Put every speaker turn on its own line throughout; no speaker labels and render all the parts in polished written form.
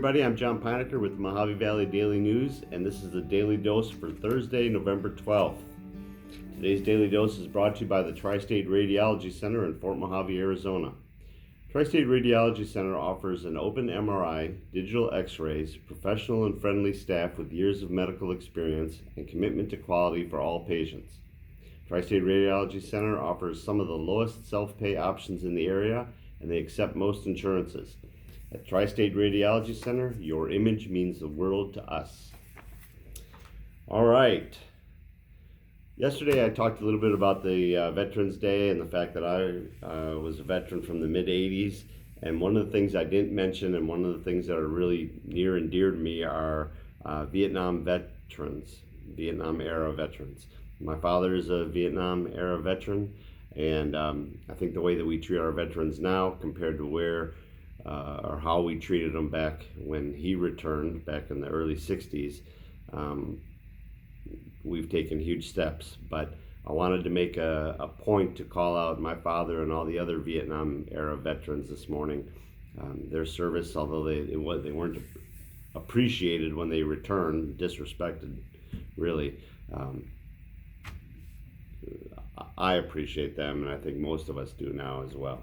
everybody. I'm John Pinecker with the Mohave Valley Daily News, and this is the Daily Dose for Thursday, November 12th. Today's Daily Dose is brought to you by the Tri-State Radiology Center in Fort Mohave, Arizona. Tri-State Radiology Center offers an open MRI, digital x-rays, professional and friendly staff with years of medical experience, and commitment to quality for all patients. Tri-State Radiology Center offers some of the lowest self-pay options in the area, and they accept most insurances. At Tri-State Radiology Center, your image means the world to us. All right. Yesterday I talked a little bit about the Veterans Day and the fact that I was a veteran from the mid-'80s. And one of the things I didn't mention, and one of the things that are really near and dear to me, are Vietnam veterans, Vietnam-era veterans. My father is a Vietnam-era veteran, and I think the way that we treat our veterans now compared to where or how we treated him back when he returned back in the early 60s, we've taken huge steps. But I wanted to make a point to call out my father and all the other Vietnam era veterans this morning. Their service, although they weren't appreciated when they returned, disrespected really, I appreciate them, and I think most of us do now as well.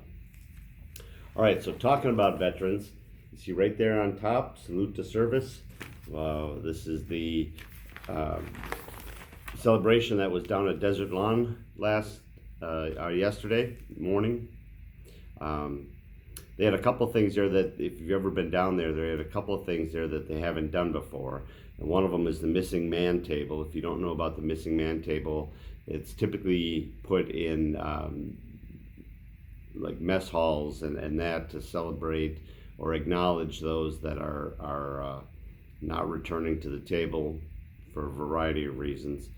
All right, so talking about veterans, you see right there on top, salute to service. This is the celebration that was down at Desert Lawn yesterday morning. They had a couple things there that, if you've ever been down there, they had a couple of things there that they haven't done before. And one of them is the missing man table. If you don't know about the missing man table, it's typically put in like mess halls and that to celebrate or acknowledge those that are not returning to the table for a variety of reasons.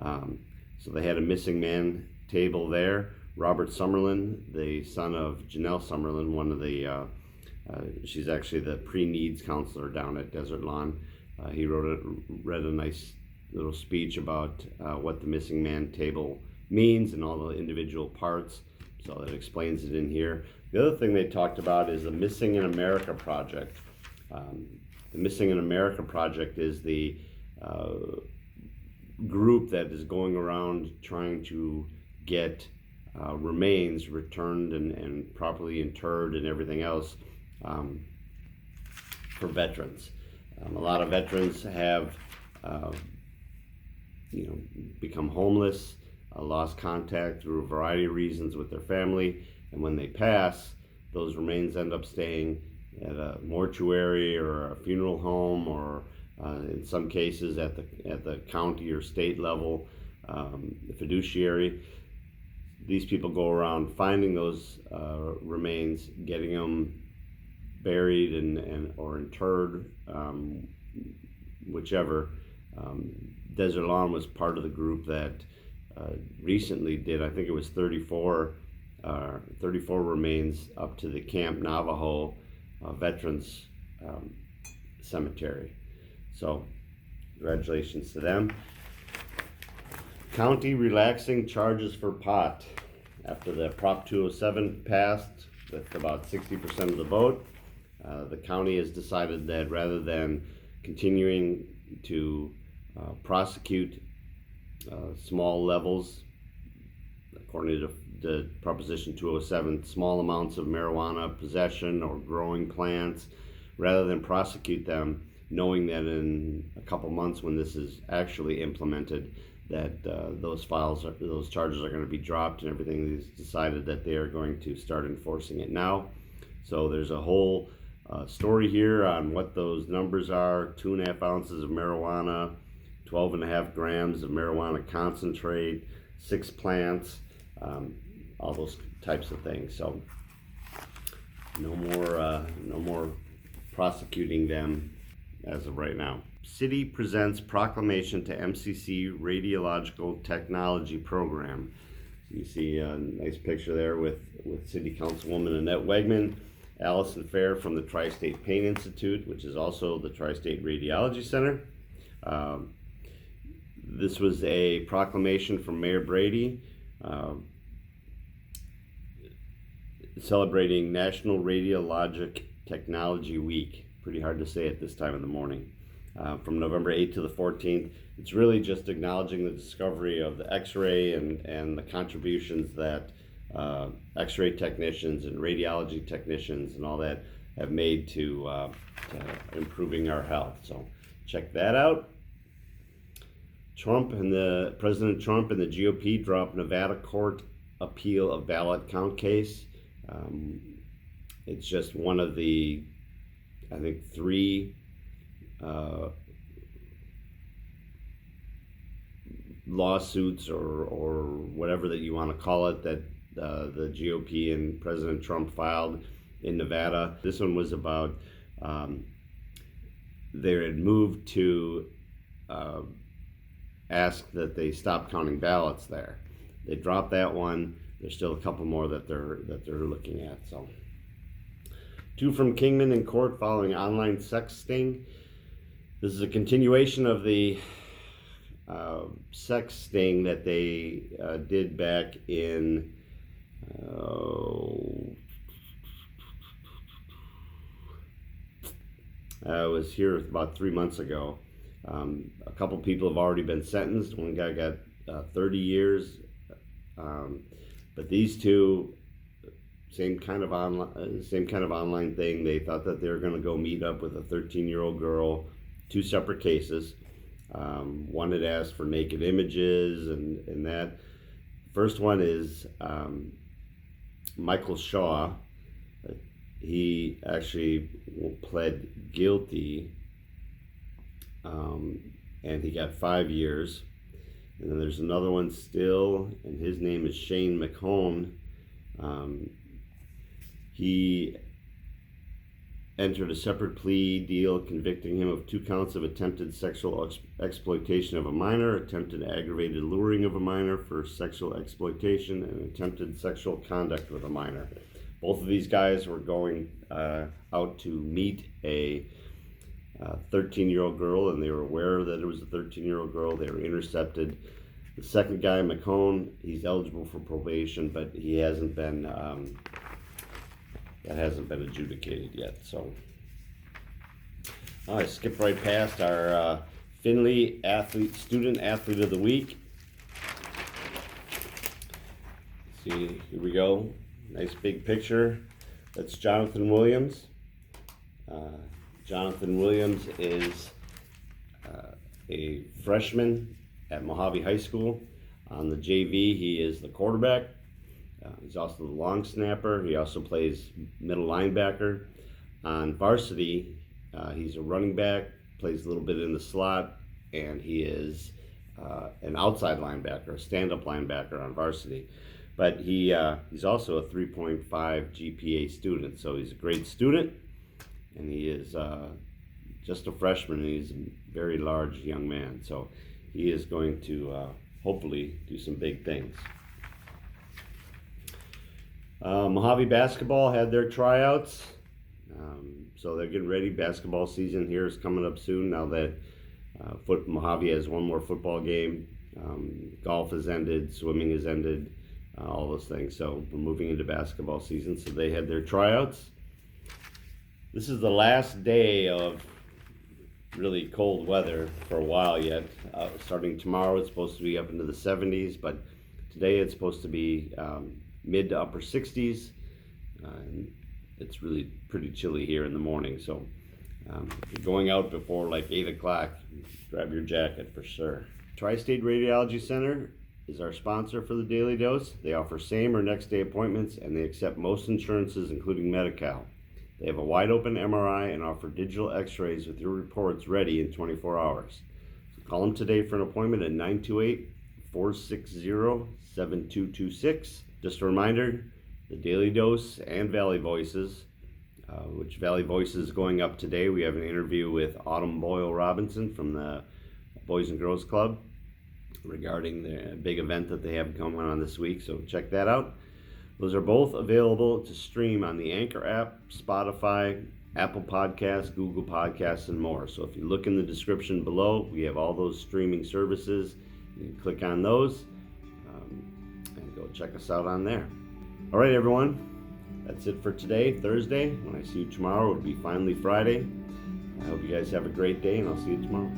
So they had a missing man table there. Robert Summerlin, the son of Janelle Summerlin, one of the, she's actually the pre-needs counselor down at Desert Lawn. He read a nice little speech about what the missing man table means and all the individual parts. So that explains it in here. The other thing they talked about is the Missing in America project. The Missing in America project is the group that is going around trying to get remains returned and properly interred and everything else for veterans. A lot of veterans have become homeless, lost contact through a variety of reasons with their family, and when they pass, those remains end up staying at a mortuary or a funeral home, or in some cases at the county or state level, the fiduciary. These people go around finding those remains, getting them buried and or interred, whichever. Desert Lawn was part of the group that recently did, I think it was 34 remains up to the Camp Navajo Veterans Cemetery. So congratulations to them. County relaxing charges for pot. After the Prop 207 passed with about 60% of the vote, the county has decided that rather than continuing to prosecute small levels, according to the Proposition 207, small amounts of marijuana possession or growing plants, rather than prosecute them, knowing that in a couple months when this is actually implemented, that those charges are going to be dropped and everything, is decided that they are going to start enforcing it now. So there's a whole story here on what those numbers are: 2.5 ounces of marijuana, 12.5 grams of marijuana concentrate, 6 plants, all those types of things. So no more prosecuting them as of right now. City presents proclamation to MCC Radiological Technology Program. So you see a nice picture there with City Councilwoman Annette Wegman, Allison Fair from the Tri-State Pain Institute, which is also the Tri-State Radiology Center. This was a proclamation from Mayor Brady celebrating National Radiologic Technology Week. Pretty hard to say at this time of the morning. From November 8th to the 14th. It's really just acknowledging the discovery of the X-ray and the contributions that X-ray technicians and radiology technicians and all that have made to improving our health. So check that out. President Trump and the GOP dropped Nevada court appeal of ballot count case. It's just one of the, I think, three lawsuits or whatever that you want to call it that the GOP and President Trump filed in Nevada. This one was about they had moved to ask that they stop counting ballots there. They dropped that one. There's still a couple more that they're looking at. So, 2 from Kingman in court following online sexting. This is a continuation of the sexting that they did back in I was here about 3 months ago. A couple people have already been sentenced. One guy got 30 years, but these two, same kind of online thing. They thought that they were going to go meet up with a 13-year-old girl. 2 separate cases. One had asked for naked images and that. First one is Michael Shaw. He actually pled guilty, and he got 5 years. And then there's another one still, and his name is Shane McComb. He entered a separate plea deal convicting him of 2 counts of attempted sexual exploitation of a minor, attempted aggravated luring of a minor for sexual exploitation, and attempted sexual conduct with a minor. Both of these guys were going out to meet a 13-year-old girl, and they were aware that it was a 13-year-old girl. They were intercepted. The second guy, McCone, he's eligible for probation, but he hasn't been that hasn't been adjudicated yet. So I skipped right past our Findlay student athlete of the week. See, here we go. Nice big picture. That's Jonathan Williams. Jonathan Williams is a freshman at Mohave High School. On the JV, he is the quarterback. He's also the long snapper. He also plays middle linebacker. On varsity, he's a running back, plays a little bit in the slot, and he is an outside linebacker, a stand-up linebacker on varsity. But he's also a 3.5 GPA student, so he's a great student, and he is just a freshman, and he's a very large young man. So he is going to hopefully do some big things. Mohave basketball had their tryouts, so they're getting ready. Basketball season here is coming up soon now that Mohave has one more football game. Golf has ended, swimming has ended, all those things. So we're moving into basketball season, so they had their tryouts. This is the last day of really cold weather for a while yet. Starting tomorrow, it's supposed to be up into the 70s, but today it's supposed to be mid to upper 60s. And it's really pretty chilly here in the morning, so if you're going out before like 8 o'clock, grab your jacket for sure. Tri-State Radiology Center is our sponsor for the Daily Dose. They offer same or next day appointments, and they accept most insurances, including Medi-Cal. They have a wide open MRI and offer digital x-rays with your reports ready in 24 hours. So call them today for an appointment at 928-460-7226. Just a reminder, the Daily Dose and Valley Voices, which Valley Voices is going up today. We have an interview with Autumn Boyle Robinson from the Boys and Girls Club regarding the big event that they have going on this week, so check that out. Those are both available to stream on the Anchor app, Spotify, Apple Podcasts, Google Podcasts, and more. So if you look in the description below, we have all those streaming services. You can click on those and go check us out on there. All right, everyone. That's it for today, Thursday. When I see you tomorrow, it'll be finally Friday. I hope you guys have a great day, and I'll see you tomorrow.